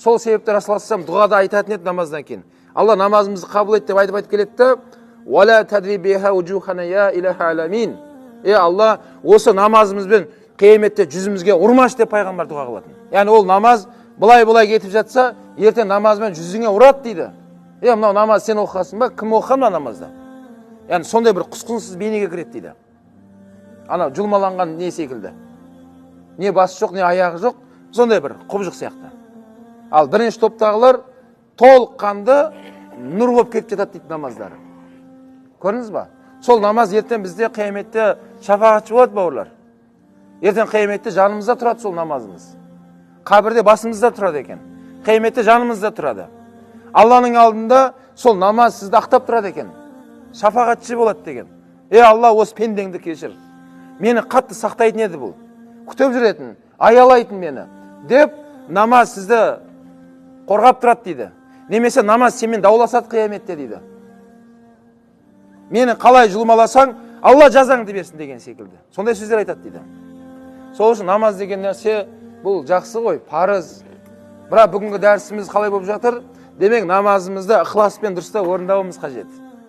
Сол себепті Расул саллаллаху дұғада айтатын еді намаздан кейін. Алла намазымызды қабыл ет деп айтып келеді. Уала тадрибиха уджухана я илаха аламин. Алла, осы намазымызбен қияметте жүзімізге ұрмаш деп пайғамбар дұға қылатын. Яғни ол намаз былай кетіп жатса, ертең намазбен жүзіңе ұрады дейді. Мынау намаз сен оқығансың ба? Кім оқыған мына намазда? Яғни сондай бір құсқынсыз бейнеге кіреді дейді. Анау жұлмаланған не секілді. Не басы жоқ, не аяғы жоқ, сондай бір құбыжық сияқты. Ал бірінші топтағылар толыққанды нұр болып кетіп жатады дейді намаздары. Көрдіңіз ба? Сол намаз ертең бізде қияметте шафағатшы болады, бауырлар. Ертең қияметте жанымызда тұрады сол намазымыз. Қабірде басымызда тұрады екен. Қияметте жанымызда тұрады. Алланың алдында сол намаз сізді ақтап тұрады екен. Шафағатшы болады деген. Алла, осы пендеңді кешір. Мені қатты сақтайтын еді бұл. Күтіп жүретін, аялайтын мені. Деп намаз сізді қорғап тұрады дейді. Немесе намаз семен дауласады қияметте дейді. Мені қалай жұлмаласаң, Алла жазаңды берсін деген секілді. Сондай сөздер айтады дейді. Сол үшін намаз деген нәрсе бұл жақсы ғой, парыз. Бірақ бүгінгі дәрісіміз қалай болып жатыр? Демек намазымызды ықыласпен дұрыстап орындауымыз қажет.